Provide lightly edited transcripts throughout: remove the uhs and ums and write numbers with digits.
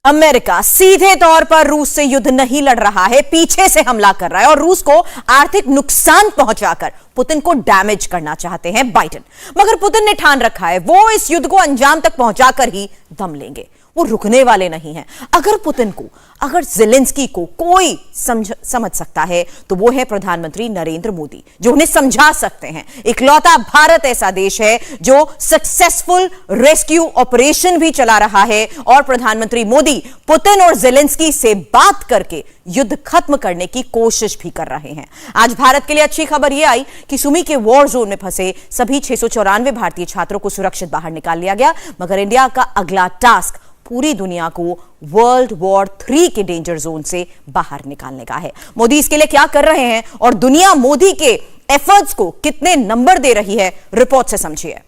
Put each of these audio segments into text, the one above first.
America सीधे तौर पर रूस से युद्ध नहीं लड़ रहा है, पीछे से हमला कर रहा है और रूस को आर्थिक नुकसान पहुंचाकर पुतिन को डैमेज करना चाहते हैं बाइडेन। मगर पुतिन ने ठान रखा है वो इस युद्ध को अंजाम तक पहुंचाकर ही दम लेंगे, वो रुकने वाले नहीं हैं। अगर पुतिन को, अगर ज़ेलेंस्की को कोई समझ सकता है तो वो है प्रधानमंत्री नरेंद्र मोदी, जो उन्हें समझा सकते हैं। इकलौता भारत ऐसा देश है जो सक्सेसफुल रेस्क्यू ऑपरेशन भी चला रहा है और प्रधानमंत्री मोदी पुतिन और ज़ेलेंस्की से बात करके युद्ध खत्म करने की कोशिश भी कर रहे हैं। आज भारत के लिए अच्छी खबर यह आई कि सुमी के वॉर जोन में फंसे सभी 694 भारतीय छात्रों को सुरक्षित बाहर निकाल लिया गया। मगर इंडिया का अगला टास्क पूरी दुनिया को वर्ल्ड वॉर 3 के डेंजर जोन से बाहर निकालने का है। मोदी इसके लिए क्या कर रहे हैं और दुनिया मोदी के एफर्ट्स को कितने नंबर दे रही है, रिपोर्ट से समझिए।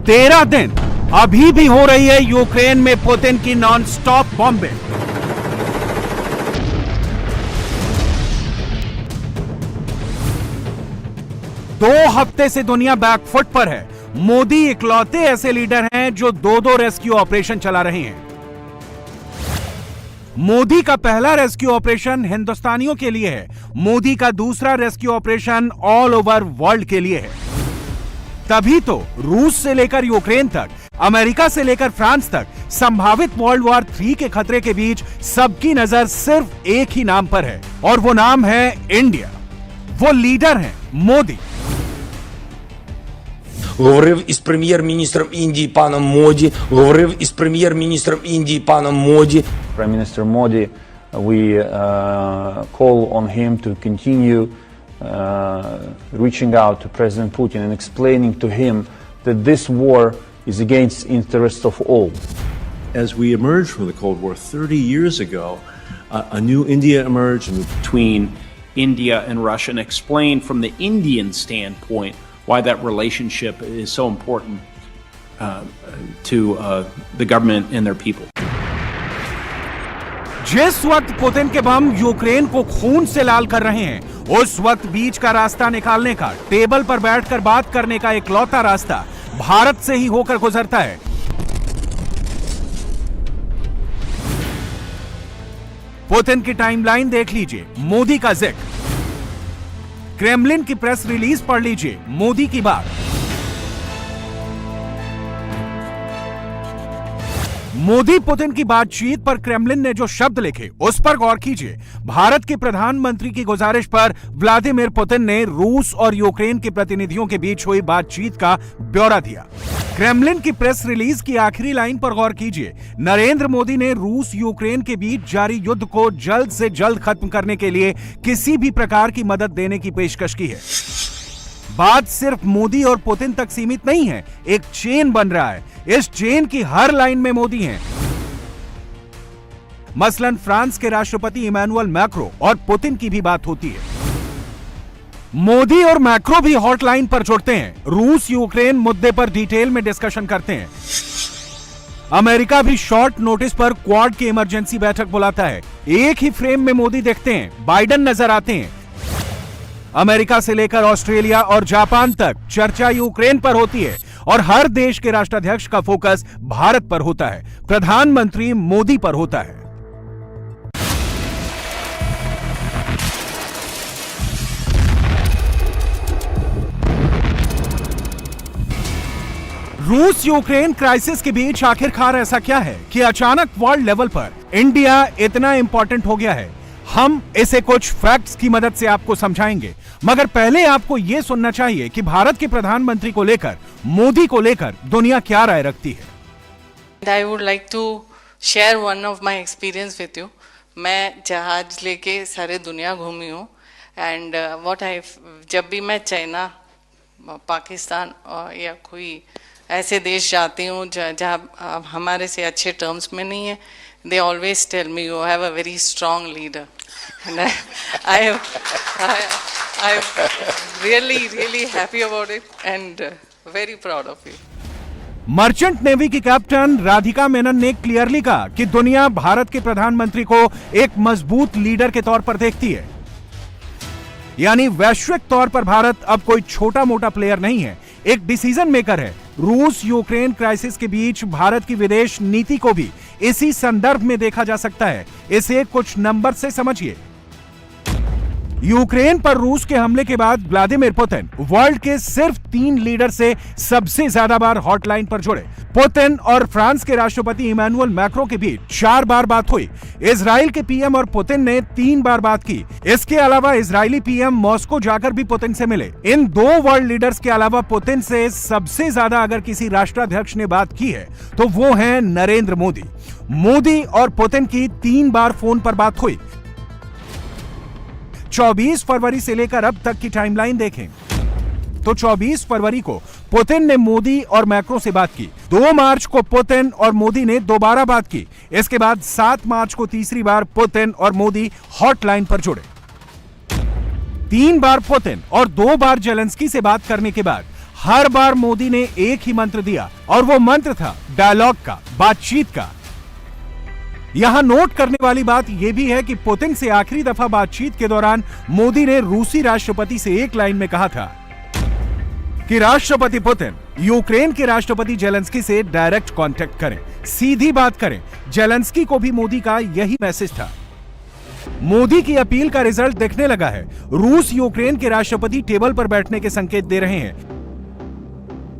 तेरह दिन अभी भी हो रही है यूक्रेन में पुतिन की नॉन स्टॉप बॉम्बिंग। दो हफ्ते से दुनिया बैकफुट पर है। मोदी इकलौते ऐसे लीडर हैं जो दो रेस्क्यू ऑपरेशन चला रहे हैं। मोदी का पहला रेस्क्यू ऑपरेशन हिंदुस्तानियों के लिए है, मोदी का दूसरा rescue operation all over world के लिए है। तभी तो रूस से लेकर यूक्रेन तक, अमेरिका से लेकर फ्रांस तक संभावित वर्ल्ड वॉर 3 के खतरे के बीच सबकी नजर सिर्फ एक ही नाम पर है और वो नाम है इंडिया। वो लीडर हैं Modi. Говорив із прем'єр-міністром Індії паном Моді, говорив із прем'єр-міністром Індії паном Моді. Prime Minister Modi, we call on him to continue reaching out to President Putin and explaining to him that this war is against the interests of all. As we emerged from the Cold War 30 years ago, a new India emerged between India and Russia, and explain from the Indian standpoint why that relationship is so important to the government and their people. जिस वक्त Putin के बम Ukraine को खून से लाल कर रहे हैं, उस वक्त बीच का रास्ता निकालने का, टेबल पर बैठकर बात करने का इकलौता रास्ता भारत से ही होकर गुजरता है। पुतिन की टाइमलाइन देख लीजिए, मोदी का जिक्र, क्रेमलिन की प्रेस रिलीज पढ़ लीजिए, मोदी की बात। मोदी पुतिन की बातचीत पर क्रेमलिन ने जो शब्द लिखे उस पर गौर कीजिए। भारत के प्रधानमंत्री की गुजारिश पर व्लादिमीर पुतिन ने रूस और यूक्रेन के प्रतिनिधियों के बीच हुई बातचीत का ब्यौरा दिया। क्रेमलिन की प्रेस रिलीज की आखिरी लाइन पर गौर कीजिए। नरेंद्र मोदी ने रूस यूक्रेन के बीच जारी युद्ध को जल्द से जल्द खत्म करने के लिए किसी भी प्रकार की मदद देने की पेशकश की है। बात सिर्फ मोदी और पुतिन तक सीमित नहीं है, एक चेन बन रहा है। इस चेन की हर लाइन में मोदी हैं। मसलन फ्रांस के राष्ट्रपति इमैनुअल मैक्रो और पुतिन की भी बात होती है। मोदी और मैक्रो भी हॉटलाइन पर जुड़ते हैं, रूस यूक्रेन मुद्दे पर डिटेल में डिस्कशन करते हैं। अमेरिका भी शॉर्ट नोटिस पर क्वाड की इमरजेंसी बैठक बुलाता है। एक ही फ्रेम में मोदी देखते हैं, बाइडेन नजर आते हैं। अमेरिका से लेकर ऑस्ट्रेलिया और जापान तक चर्चा यूक्रेन पर होती है और हर देश के राष्ट्राध्यक्ष का फोकस भारत पर होता है, प्रधानमंत्री मोदी पर होता है। रूस यूक्रेन क्राइसिस के बीच आखिरकार ऐसा क्या है कि अचानक वर्ल्ड लेवल पर इंडिया इतना इंपॉर्टेंट हो गया है। हम इसे कुछ फैक्ट्स की मदद से आपको समझाएंगे, मगर पहले आपको यह सुनना चाहिए कि भारत के प्रधानमंत्री को लेकर, मोदी को लेकर दुनिया क्या राय रखती है। I would like to share one of my experience with you. मैं जहाज लेके सारे दुनिया घूमी हूँ एंड जब भी मैं चाइना, पाकिस्तान या कोई ऐसे देश जाती हूँ जहाँ हमारे से अच्छे टर्म्स में नहीं है, they always tell me you have a very strong leader, and I'm really happy about it and very proud of you. Merchant navy की कैप्टन राधिका मेनन ने क्लियरली कहा कि दुनिया भारत के प्रधानमंत्री को एक मजबूत लीडर के तौर पर देखती है। यानी वैश्विक तौर पर भारत अब कोई छोटा मोटा प्लेयर नहीं है, एक डिसीजन मेकर है। रूस यूक्रेन क्राइसिस के बीच भारत की विदेश नीति को भी इसी संदर्भ में देखा जा सकता है। इसे कुछ नंबर से समझिए। यूक्रेन पर रूस के हमले के बाद व्लादिमीर पुतिन वर्ल्ड के सिर्फ 3 लीडर से सबसे ज्यादा बार हॉटलाइन पर जुड़े। पुतिन और फ्रांस के राष्ट्रपति इमैनुअल मैक्रों के बीच 4 बार बात हुई। इजराइल के पीएम और पुतिन ने 3 बार बात की। इसके अलावा इजरायली पीएम मॉस्को जाकर भी पुतिन से मिले। इन 2 वर्ल्ड लीडर्स के अलावा पुतिन से सबसे ज्यादा अगर किसी राष्ट्राध्यक्ष ने बात की है तो वो हैं नरेंद्र मोदी। मोदी और पुतिन की 3 बार फोन पर बात हुई। 24 फरवरी से लेकर अब तक की टाइमलाइन देखें तो 24 फरवरी को पुतिन ने मोदी और मैक्रो से बात की। 2 मार्च को पुतिन और मोदी ने दोबारा बात की। इसके बाद 7 मार्च को तीसरी बार पुतिन और मोदी हॉटलाइन पर जुड़े। 3 बार पुतिन और 2 बार जेलेंस्की से बात करने के बाद हर बार मोदी ने एक ही मंत्र दिया और वो मंत्र था डायलॉग का, बातचीत का। यहां नोट करने वाली बात यह भी है कि पुतिन से आखिरी दफा बातचीत के दौरान मोदी ने रूसी राष्ट्रपति से एक लाइन में कहा था कि राष्ट्रपति पुतिन यूक्रेन के राष्ट्रपति जेलेंस्की से डायरेक्ट कांटेक्ट करें, सीधी बात करें। जेलेंस्की को भी मोदी का यही मैसेज था। मोदी की अपील का रिजल्ट दिखने लगा है। रूस यूक्रेन के राष्ट्रपति टेबल पर बैठने के संकेत दे रहे हैं।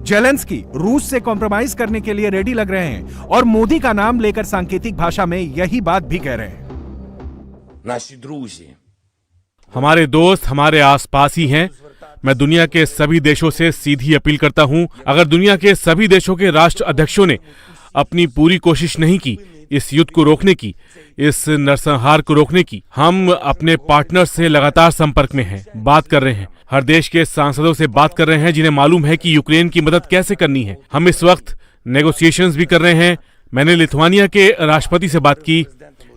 जेलेंस्की रूस से कॉम्प्रोमाइज करने के लिए रेडी लग रहे हैं और मोदी का नाम लेकर सांकेतिक भाषा में यही बात भी कह रहे हैं। Наші друзі, हमारे दोस्त हमारे आसपास ही हैं। मैं दुनिया के सभी देशों से सीधी अपील करता हूं, अगर दुनिया के सभी देशों के राष्ट्र अध्यक्षों ने अपनी पूरी कोशिश नहीं की इस युद्ध को रोकने की, इस नरसंहार को रोकने की, हम अपने पार्टनर से लगातार संपर्क में हैं, बात कर रहे हैं। हर देश के सांसदों से बात कर रहे हैं जिन्हें मालूम है कि यूक्रेन की मदद कैसे करनी है। हम इस वक्त नेगोशिएशंस भी कर रहे हैं। मैंने लिथुआनिया के राष्ट्रपति से बात की।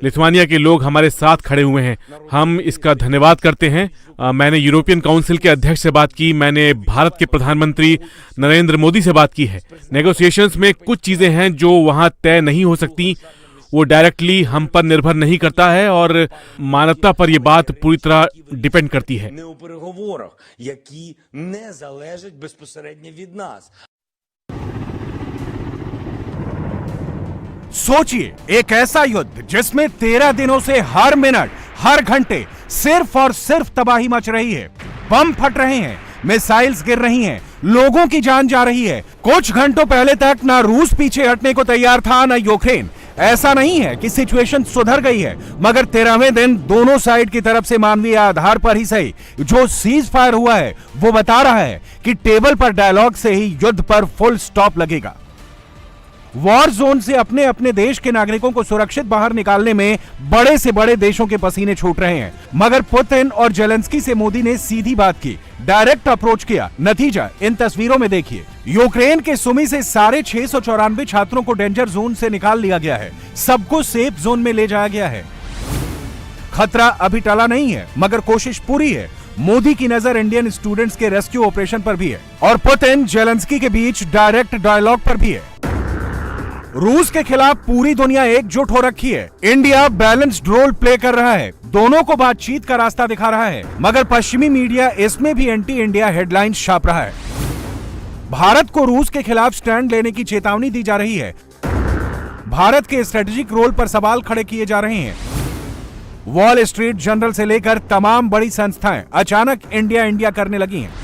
लिथुआनिया के लोग हमारे साथ खड़े हुए हैं, हम इसका धन्यवाद करते हैं। मैंने यूरोपियन काउंसिल के अध्यक्ष से बात की। मैंने भारत के प्रधानमंत्री नरेंद्र मोदी से बात की है। नेगोशिएशंस में कुछ चीजें हैं जो वहां तय नहीं हो सकती, वो डायरेक्टली हम पर निर्भर नहीं करता है और मानवता पर यह बात पूरी तरह डिपेंड करती है। не у переговорах, які не залежать безпосередньо від нас. सोचिए, एक ऐसा युद्ध जिसमें 13 दिनों से हर मिनट हर घंटे सिर्फ और सिर्फ तबाही मच रही है। बम फट रहे हैं, मिसाइल्स गिर रही हैं, लोगों की जान जा रही है। कुछ घंटों पहले तक ना रूस पीछे हटने को तैयार था ना यूक्रेन। ऐसा नहीं है कि सिचुएशन सुधर गई है, मगर 13वें दिन दोनों साइड की तरफ से मानवीय आधार पर ही सही जो सीज फायर हुआ है वो बता रहा है कि टेबल पर डायलॉग से ही युद्ध पर फुल स्टॉप लगेगा। वॉर जोन से अपने अपने देश के नागरिकों को सुरक्षित बाहर निकालने में बड़े से बड़े देशों के पसीने छूट रहे हैं, मगर पुतिन और जेलेंस्की से मोदी ने सीधी बात की, डायरेक्ट अप्रोच किया। नतीजा इन तस्वीरों में देखिए। यूक्रेन के सुमी से साढ़े 694 छात्रों को डेंजर जोन से निकाल लिया गया है, सबको सेफ जोन में ले जाया गया है। खतरा अभी टला नहीं है, मगर कोशिश पूरी है। मोदी की नजर इंडियन स्टूडेंट्स के रेस्क्यू ऑपरेशन पर भी है और पुतिन जेलेंस्की के बीच डायरेक्ट डायलॉग पर भी है। रूस के खिलाफ पूरी दुनिया एकजुट हो रखी है। इंडिया बैलेंस्ड रोल प्ले कर रहा है, दोनों को बातचीत का रास्ता दिखा रहा है, मगर पश्चिमी मीडिया इसमें भी एंटी इंडिया हेडलाइंस छाप रहा है। भारत को रूस के खिलाफ स्टैंड लेने की चेतावनी दी जा रही है। भारत के स्ट्रेटेजिक रोल पर सवाल खड़े किए जा रहे हैं। वॉल स्ट्रीट जर्नल से लेकर तमाम बड़ी संस्थाएं अचानक इंडिया इंडिया करने लगी हैं।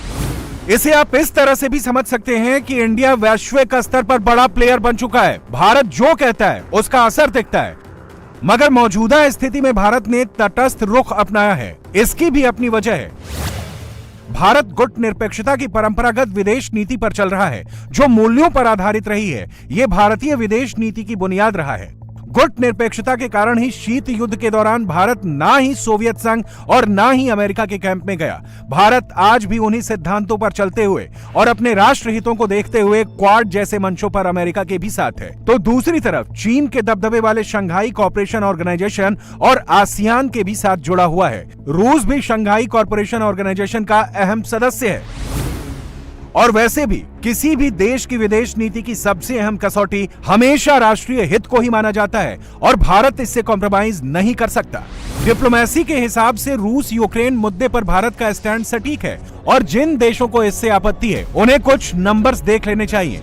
इसे आप इस तरह से भी समझ सकते हैं कि इंडिया वैश्विक स्तर पर बड़ा प्लेयर बन चुका है। भारत जो कहता है उसका असर दिखता है, मगर मौजूदा स्थिति में भारत ने तटस्थ रुख अपनाया है। इसकी भी अपनी वजह है। भारत गुट निरपेक्षता की परंपरागत विदेश नीति पर चल रहा है, जो मूल्यों पर आधारित रही है। यह भारतीय विदेश नीति की बुनियाद रहा है। गुट निरपेक्षता के कारण ही शीत युद्ध के दौरान भारत ना ही सोवियत संघ और ना ही अमेरिका के कैंप में गया। भारत आज भी उन्हीं सिद्धांतों पर चलते हुए और अपने राष्ट्र हितों को देखते हुए क्वाड जैसे मंचों पर अमेरिका के भी साथ है, तो दूसरी तरफ चीन के दबदबे वाले शंघाई कॉरपोरेशन ऑर्गेनाइजेशन और आसियान के भी साथ जुड़ा हुआ है। रूस भी शंघाई कॉरपोरेशन ऑर्गेनाइजेशन का अहम सदस्य है। और वैसे भी किसी भी देश की विदेश नीति की सबसे अहम कसौटी हमेशा राष्ट्रीय हित को ही माना जाता है और भारत इससे कॉम्प्रोमाइज नहीं कर सकता। डिप्लोमेसी के हिसाब से रूस यूक्रेन मुद्दे पर भारत का स्टैंड सटीक है और जिन देशों को इससे आपत्ति है उन्हें कुछ नंबर्स देख लेने चाहिए।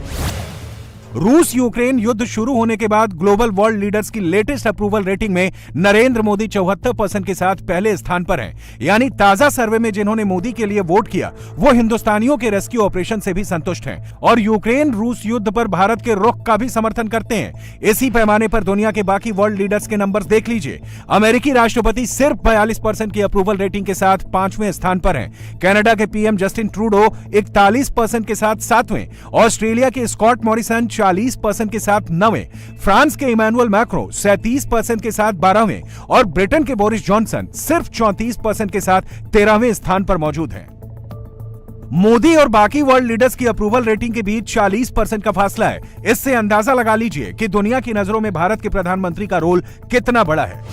रूस यूक्रेन युद्ध शुरू होने के बाद ग्लोबल वर्ल्ड लीडर्स की लेटेस्ट अप्रूवल रेटिंग में नरेंद्र मोदी 74% के साथ पहले स्थान पर हैं। यानी ताजा सर्वे में जिन्होंने मोदी के लिए वोट किया वो हिंदुस्तानियों के रेस्क्यू ऑपरेशन से भी संतुष्ट हैं और यूक्रेन रूस युद्ध पर भारत के रुख का भी समर्थन करते हैं। इसी पैमाने पर दुनिया के बाकी वर्ल्ड लीडर्स के नंबर्स देख लीजिए। अमेरिकी राष्ट्रपति सिर्फ 42% की अप्रूवल रेटिंग के साथ 5वें स्थान पर हैं। कनाडा के पीएम जस्टिन ट्रूडो 41% के साथ 7वें, ऑस्ट्रेलिया के स्कॉट मॉरिसन 40% के साथ 9वें, फ्रांस के इमैनुअल मैक्रो 37% के साथ 12वें और ब्रिटेन के बोरिस जॉनसन सिर्फ 34% के साथ 13वें स्थान पर मौजूद हैं। मोदी और बाकी वर्ल्ड लीडर्स की अप्रूवल रेटिंग के बीच 40% का फासला है। इससे अंदाजा लगा लीजिए कि दुनिया की नजरों में भारत के प्रधानमंत्री का रोल कितना बड़ा है।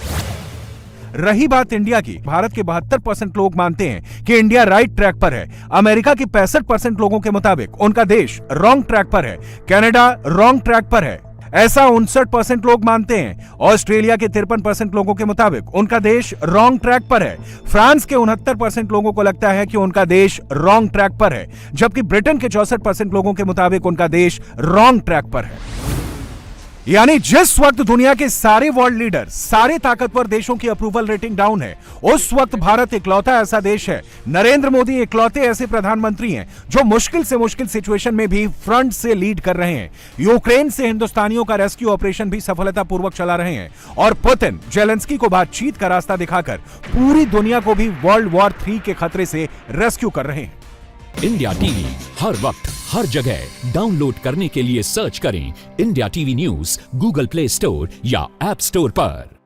रही बात इंडिया की, भारत के 72% लोग मानते हैं कि इंडिया राइट ट्रैक पर है। अमेरिका के 65% लोगों के मुताबिक उनका देश रॉन्ग ट्रैक पर है। कनाडा रॉन्ग ट्रैक पर है, ऐसा 59% लोग मानते हैं। ऑस्ट्रेलिया के 53% लोगों के मुताबिक उनका देश रॉन्ग ट्रैक पर है। फ्रांस के 69% लोगों को लगता है कि उनका देश रॉन्ग ट्रैक पर है, जबकि ब्रिटेन के 64% लोगों के मुताबिक उनका देश रॉन्ग ट्रैक पर है। यानी जिस वक्त दुनिया के सारे वर्ल्ड लीडर, सारे ताकतवर देशों की अप्रूवल रेटिंग डाउन है, उस वक्त भारत इकलौता ऐसा देश है, नरेंद्र मोदी इकलौते ऐसे प्रधानमंत्री हैं जो मुश्किल से मुश्किल सिचुएशन में भी फ्रंट से लीड कर रहे हैं। यूक्रेन से हिंदुस्तानियों का रेस्क्यू ऑपरेशन भी सफलतापूर्वक चला रहे हैं और पुतिन जेलेंस्की को बातचीत का रास्ता दिखाकर पूरी दुनिया को भी वर्ल्ड वॉर 3 के खतरे से रेस्क्यू कर रहे हैं। इंडिया टीवी हर वक्त हर जगह डाउनलोड करने के लिए सर्च करें India TV news Google play store या ऐप स्टोर पर।